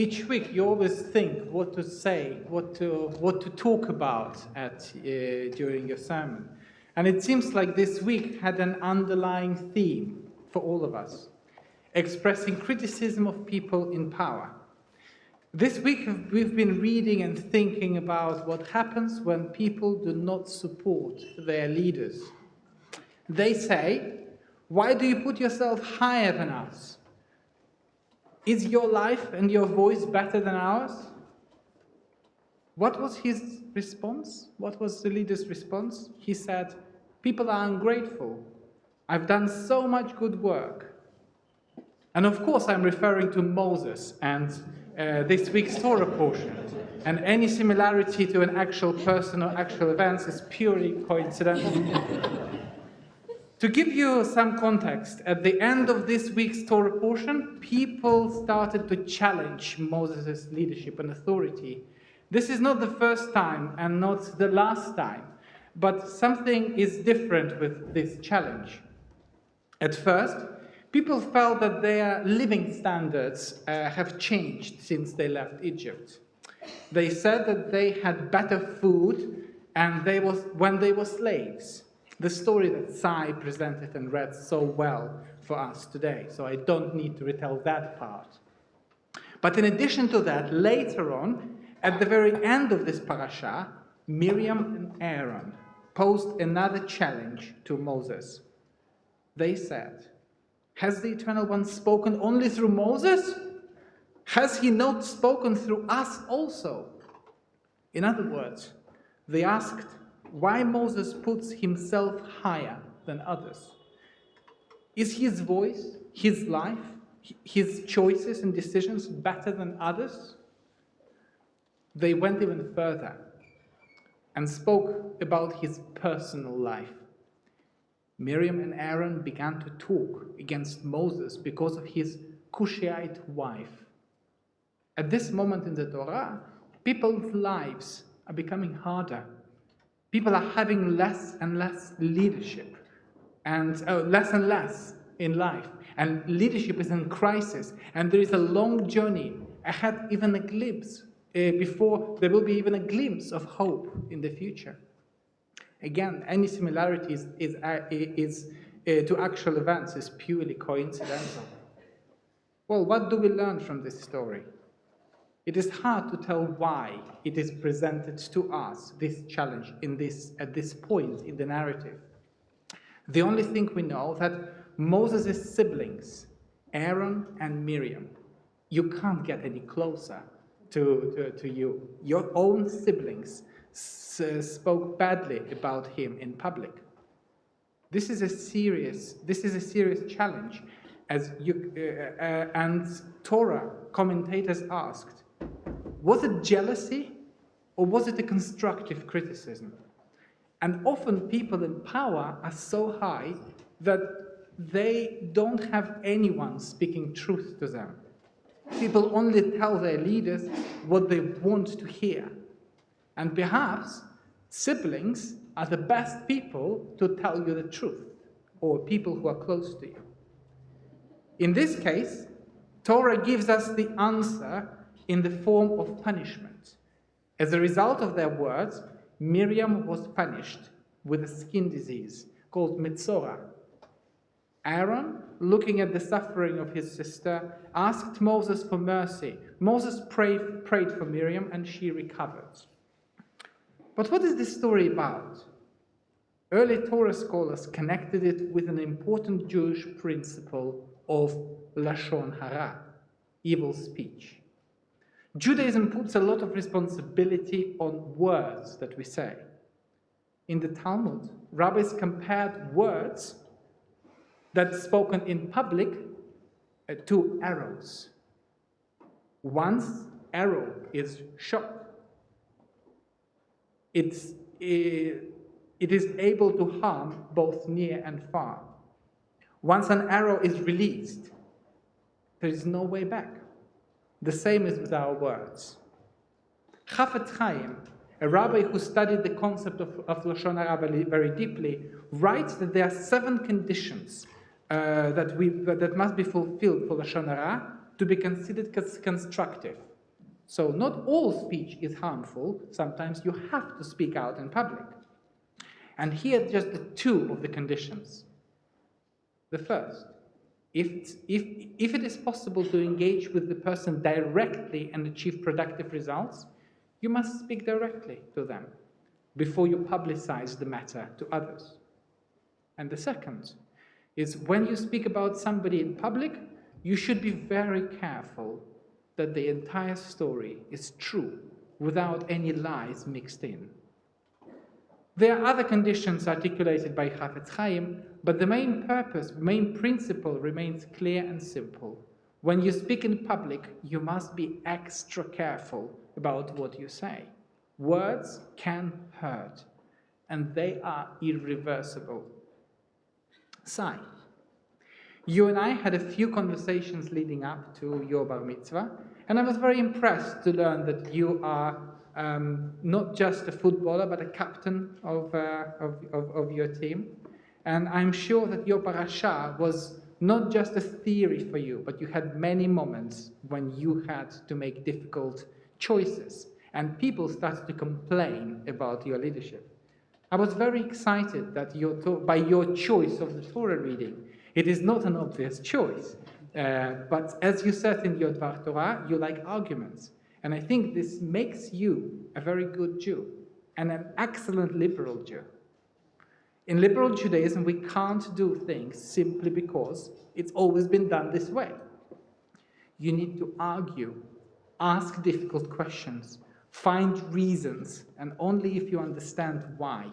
Each week you always think what to say, what to talk about during your sermon. And it seems like this week had an underlying theme for all of us, expressing criticism of people in power. This week we've been reading and thinking about what happens when people do not support their leaders. They say, "Why do you put yourself higher than us? Is your life and your voice better than ours?" What was his response? What was the leader's response? He said, "People are ungrateful. I've done so much good work." And of course, I'm referring to Moses and this week's Torah portion. And any similarity to an actual person or actual events is purely coincidental. To give you some context, at the end of this week's Torah portion, people started to challenge Moses' leadership and authority. This is not the first time and not the last time, but something is different with this challenge. At first, people felt that their living standards have changed since they left Egypt. They said that they had better food and when they were slaves. The story that Sai presented and read so well for us today, so I don't need to retell that part. But in addition to that, later on, at the very end of this parasha, Miriam and Aaron posed another challenge to Moses. They said, "Has the Eternal One spoken only through Moses? Has he not spoken through us also?" In other words, they asked, why Moses puts himself higher than others. Is his voice, his life, his choices and decisions better than others? They went even further and spoke about his personal life. Miriam and Aaron began to talk against Moses because of his Cushite wife. At this moment in the Torah, people's lives are becoming harder. People are having less and less leadership, and less in life. And leadership is in crisis, and there is a long journey ahead, even a glimpse, before there will be even a glimpse of hope in the future. Again, any similarities to actual events is purely coincidental. Well, what do we learn from this story? It is hard to tell why it is presented to us, this challenge, at this point in the narrative. The only thing we know that Moses' siblings, Aaron and Miriam, you can't get any closer to you. Your own siblings spoke badly about him in public. This is a serious challenge, and Torah commentators asked, was it jealousy or was it a constructive criticism? And often people in power are so high that they don't have anyone speaking truth to them. People only tell their leaders what they want to hear. And perhaps siblings are the best people to tell you the truth, or people who are close to you. In this case, Torah gives us the answer in the form of punishment. As a result of their words, Miriam was punished with a skin disease called Metzora. Aaron, looking at the suffering of his sister, asked Moses for mercy. Moses prayed for Miriam and she recovered. But what is this story about? Early Torah scholars connected it with an important Jewish principle of Lashon Hara, evil speech. Judaism puts a lot of responsibility on words that we say. In the Talmud, rabbis compared words that spoken in public to arrows. Once arrow is shot, it is able to harm both near and far. Once an arrow is released, there is no way back. The same is with our words. Chafetz Chaim, a rabbi who studied the concept of Lashon Hara very deeply, writes that there are 7 conditions that must be fulfilled for Lashon Hara to be considered constructive. So not all speech is harmful. Sometimes you have to speak out in public. And here are just the two of the conditions. The first, if it is possible to engage with the person directly and achieve productive results, you must speak directly to them before you publicize the matter to others. And the second is when you speak about somebody in public, you should be very careful that the entire story is true without any lies mixed in. There are other conditions articulated by Chafetz Chaim, but the main purpose, main principle remains clear and simple. When you speak in public, you must be extra careful about what you say. Words can hurt, and they are irreversible. Sai, you and I had a few conversations leading up to your bar mitzvah, and I was very impressed to learn that you are not just a footballer, but a captain of your team. And I'm sure that your parasha was not just a theory for you, but you had many moments when you had to make difficult choices, and people started to complain about your leadership. I was very excited that by your choice of the Torah reading. It is not an obvious choice, but as you said in your Dvar Torah, you like arguments. And I think this makes you a very good Jew and an excellent liberal Jew. In liberal Judaism, we can't do things simply because it's always been done this way. You need to argue, ask difficult questions, find reasons, and only if you understand why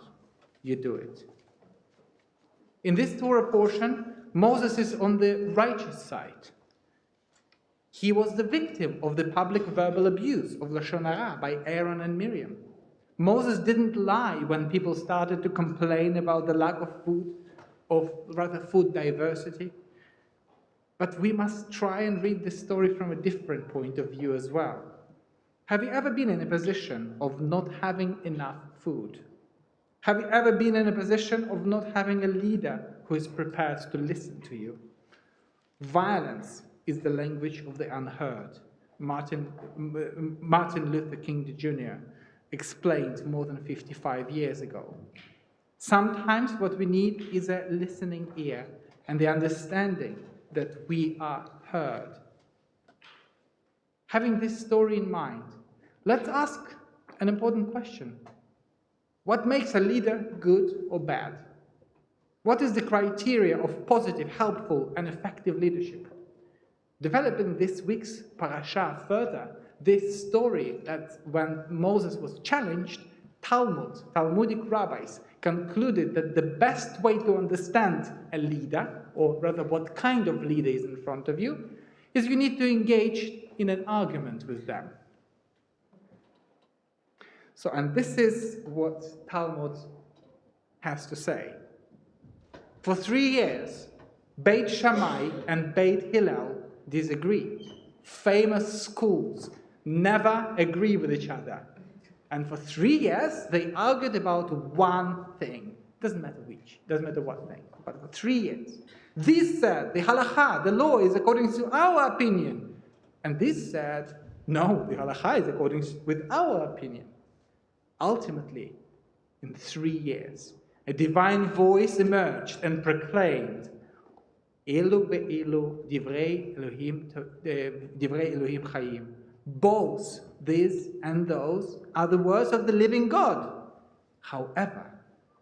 you do it. In this Torah portion, Moses is on the righteous side. He was the victim of the public verbal abuse of Lashon Hara by Aaron and Miriam. Moses didn't lie when people started to complain about the lack of food, food diversity. But we must try and read this story from a different point of view as well. Have you ever been in a position of not having enough food? Have you ever been in a position of not having a leader who is prepared to listen to you? Violence is the language of the unheard. Martin Luther King Jr. explained more than 55 years ago. Sometimes what we need is a listening ear and the understanding that we are heard. Having this story in mind, let's ask an important question. What makes a leader good or bad? What is the criteria of positive, helpful, and effective leadership? Developing this week's parasha further, this story that when Moses was challenged, Talmudic rabbis concluded that the best way to understand a leader, or rather what kind of leader is in front of you, is you need to engage in an argument with them. So, and this is what Talmud has to say. For 3 years, Beit Shammai and Beit Hillel disagree. Famous schools never agree with each other. And for 3 years, they argued about one thing. Doesn't matter which, doesn't matter what thing, but for 3 years. This said, the halakha, the law, is according to our opinion. And this said, no, the halakha is according with our opinion. Ultimately, in 3 years, a divine voice emerged and proclaimed, Elu ve'elu divrei Elohim chayim. Both these and those are the words of the living God. However,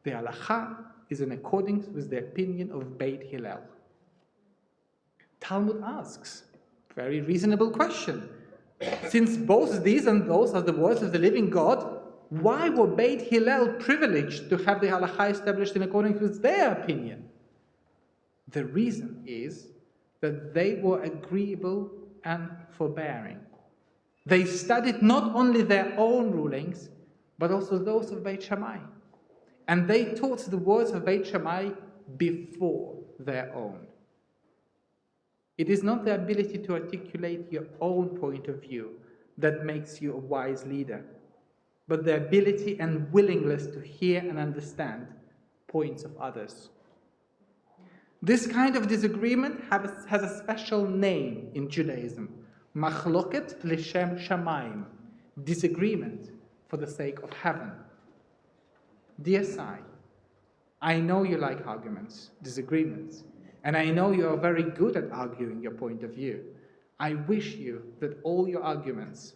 the halakha is in accordance with the opinion of Beit Hillel. Talmud asks, very reasonable question. Since both these and those are the words of the living God, why were Beit Hillel privileged to have the halakha established in accordance with their opinion? The reason is that they were agreeable and forbearing. They studied not only their own rulings, but also those of Beit Shammai. And they taught the words of Beit Shammai before their own. It is not the ability to articulate your own point of view that makes you a wise leader, but the ability and willingness to hear and understand points of others. This kind of disagreement has a special name in Judaism, Machloket l'shem shamayim. Disagreement for the sake of heaven. Dear Sai, I know you like arguments, disagreements, and I know you are very good at arguing your point of view. I wish you that all your arguments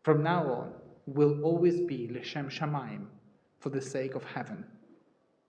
from now on will always be l'shem shamayim, for the sake of heaven.